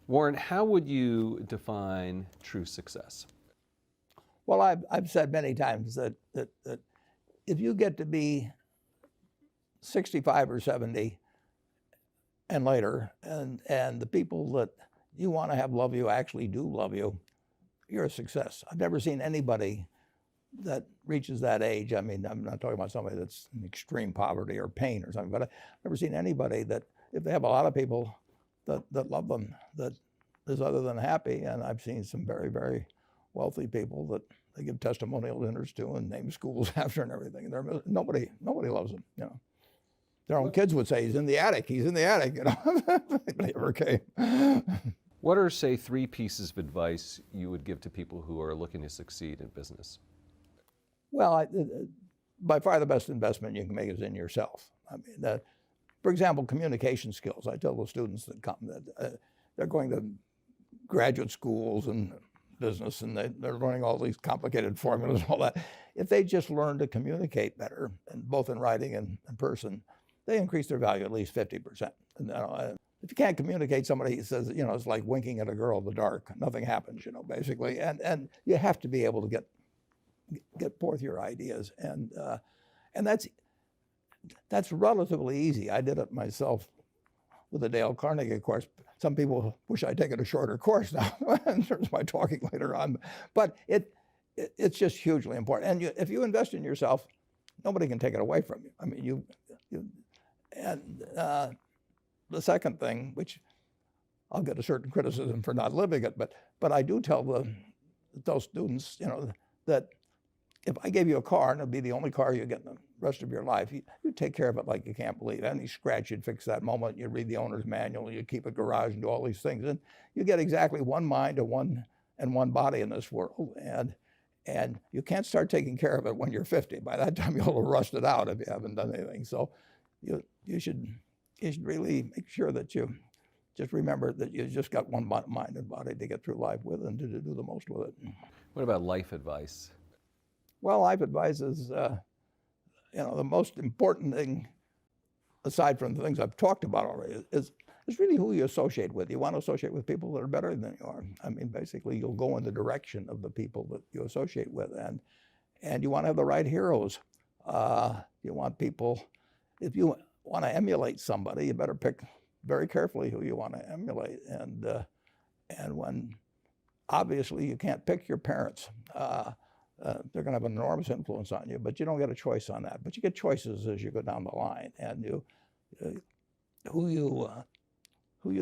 Warren, how would you define true success? Well, I've said many times that if you get to be 65 or 70 and later, and the people that you want to have love you actually do love you, you're a success. I've never seen anybody that reaches that age. I mean, I'm not talking about somebody that's in extreme poverty or pain or something, but I've never seen anybody that, if they have a lot of people that love them, that is other than happy. And I've seen some very, very wealthy people that they give testimonial dinners to and name schools after and everything. Nobody loves them, you know. Their own kids would say, he's in the attic, you know. Nobody ever came. What are, say, 3 pieces of advice you would give to people who are looking to succeed in business? Well, by far the best investment you can make is in yourself. I mean, for example, communication skills. I tell the students that come that they're going to graduate schools and business, and they're learning all these complicated formulas and all that. If they just learn to communicate better, and both in writing and in person, they increase their value at least 50%. And, if you can't communicate, somebody says, you know, it's like winking at a girl in the dark. Nothing happens, you know, basically. And you have to be able to get forth your ideas, and that's relatively easy. I did it myself with the Dale Carnegie course. Some people wish I'd taken a shorter course now in terms of my talking later on, but it's just hugely important. And if you invest in yourself, nobody can take it away from you. I mean, the second thing, which I'll get a certain criticism for not living it, but I do tell those students, you know, that if I gave you a car and it'd be the only car you get in the rest of your life, you take care of it like you can't believe. Any scratch, you'd fix that moment. You'd read the owner's manual. You'd keep a garage and do all these things. And you get exactly one mind and one body in this world. And you can't start taking care of it when you're 50. By that time, you'll have rusted out if you haven't done anything. So you should really make sure that you just remember that you just got one mind and body to get through life with and to do the most with it. What about life advice? Well, life advice is, you know, the most important thing, aside from the things I've talked about already, is really who you associate with. You want to associate with people that are better than you are. I mean, basically, you'll go in the direction of the people that you associate with, and you want to have the right heroes. You want people, if you want to emulate somebody, you better pick very carefully who you want to emulate. And when, obviously, you can't pick your parents. They're going to have an enormous influence on you, but you don't get a choice on that. But you get choices as you go down the line, and who you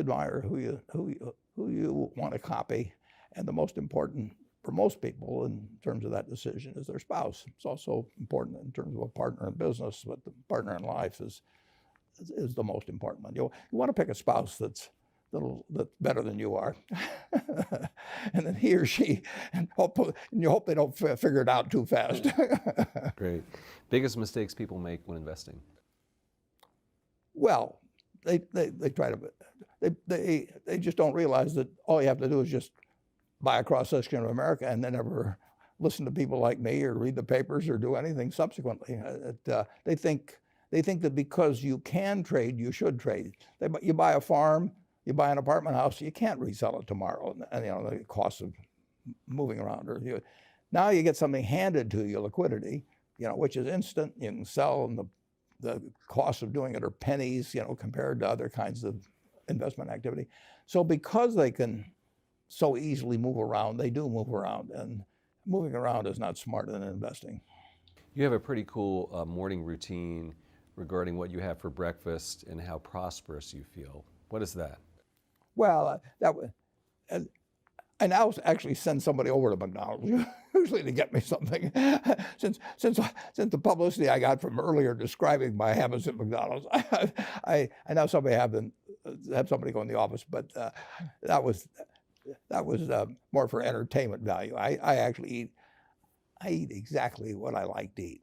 admire, who you want to copy, and the most important for most people in terms of that decision is their spouse. It's also important in terms of a partner in business, but the partner in life is the most important one. You want to pick a spouse that's better than you are, and then he or she, and you hope they don't figure it out too fast. Great. Biggest mistakes people make when investing? Well, they try to, they just don't realize that all you have to do is just buy a cross-section of America and then never listen to people like me or read the papers or do anything subsequently. They think that because you can trade, you should trade. You buy a farm, you buy an apartment house, you can't resell it tomorrow, and you know the cost of moving around. Now you get something handed to you, liquidity, you know, which is instant. You can sell, and the cost of doing it are pennies, you know, compared to other kinds of investment activity. So because they can so easily move around, they do move around, and moving around is not smarter than investing. You have a pretty cool morning routine regarding what you have for breakfast and how prosperous you feel. What is that? Well, I now actually send somebody over to McDonald's usually to get me something. Since the publicity I got from earlier describing my habits at McDonald's, I now have somebody go in the office, but that was more for entertainment value. I actually eat exactly what I like to eat.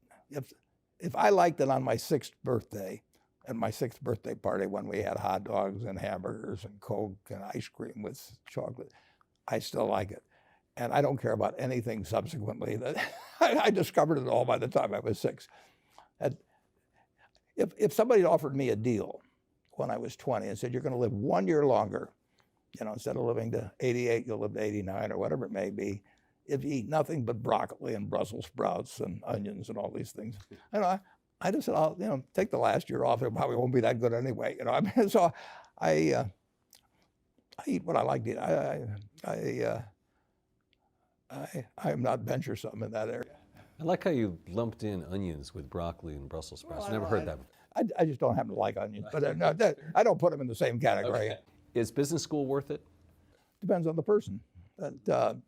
If I liked it on my 6th birthday, at my 6th birthday party when we had hot dogs and hamburgers and Coke and ice cream with chocolate, I still like it. And I don't care about anything subsequently. I discovered it all by the time I was 6. If somebody offered me a deal when I was 20 and said, you're going to live 1 year longer You know, instead of living to 88, you'll live to 89 or whatever it may be. If you eat nothing but broccoli and Brussels sprouts and onions and all these things. You know, I just said, I'll, you know, take the last year off. It probably won't be that good anyway. You know, I mean, so I eat what I like to eat. I'm not venturesome in that area. I like how you lumped in onions with broccoli and Brussels sprouts. Never heard that before. I just don't happen to like onions, but no, I don't put them in the same category. Okay. Is business school worth it? Depends on the person,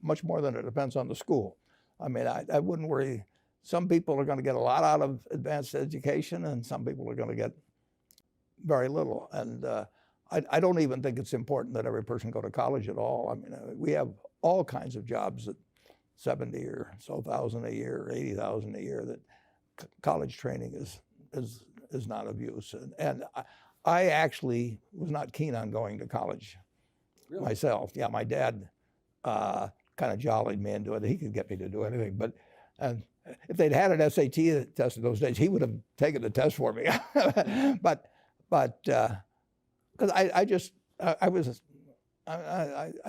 much more than it depends on the school. I mean, I wouldn't worry. Some people are going to get a lot out of advanced education, and some people are going to get very little. And I don't even think it's important that every person go to college at all. I mean, we have all kinds of jobs at 70 or so thousand a year, 80,000 a year, that college training is not of use. And I actually was not keen on going to college myself. Yeah, my dad kind of jollied me into it. He could get me to do anything. But if they'd had an SAT test in those days, he would have taken the test for me. but because I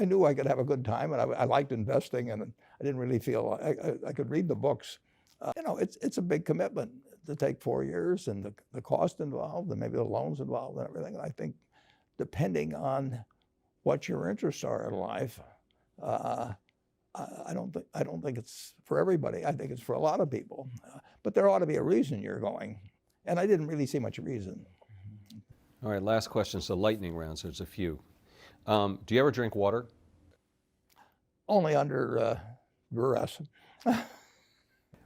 knew I could have a good time, and I liked investing, and I didn't really feel I could read the books. You know, it's a big commitment to take 4 years, and the cost involved, and maybe the loans involved, and everything. And I think, depending on what your interests are in life, I don't think it's for everybody. I think it's for a lot of people, but there ought to be a reason you're going, and I didn't really see much reason. All right, last question. So lightning rounds. There's a few. Do you ever drink water? Only under duress.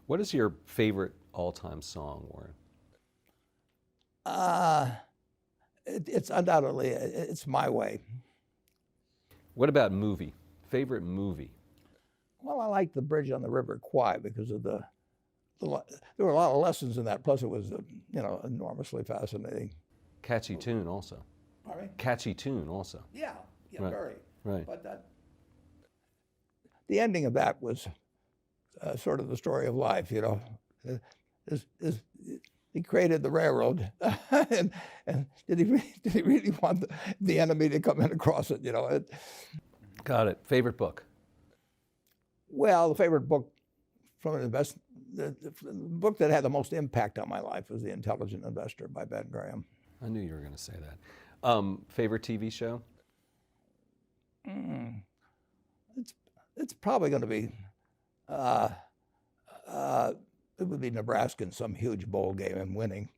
What is your favorite all-time song, Warren? It's undoubtedly, it's My Way. What about movie? Favorite movie? Well, I like The Bridge on the River Kwai because of there were a lot of lessons in that. Plus, it was enormously fascinating. Catchy tune also. Pardon me? Catchy tune also. Yeah, Right. very. Right. But the ending of that was sort of the story of life. You know, he created the railroad, and did he really want the enemy to come in across it? You know. Got it. Favorite book? Well, the favorite book from an the book that had the most impact on my life was The Intelligent Investor by Ben Graham. I knew you were going to say that. Favorite TV show? It's probably going to be it would be Nebraska in some huge bowl game and winning.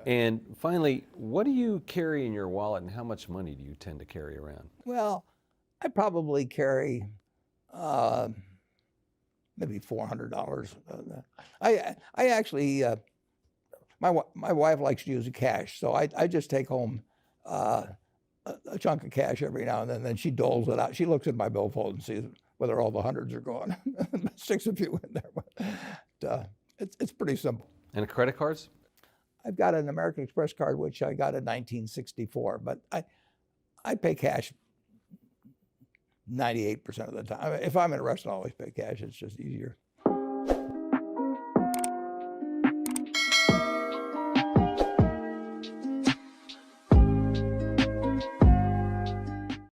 And finally, what do you carry in your wallet, and how much money do you tend to carry around? Well, I probably carry maybe $400. I actually my wife likes to use cash, so I just take home a chunk of cash every now and then she doles it out. She looks at my billfold and sees whether all the hundreds are gone. Sticks a few in there. But, it's pretty simple. And credit cards? I've got an American Express card, which I got in 1964, but I pay cash 98% of the time. If I'm in a restaurant, I always pay cash. It's just easier.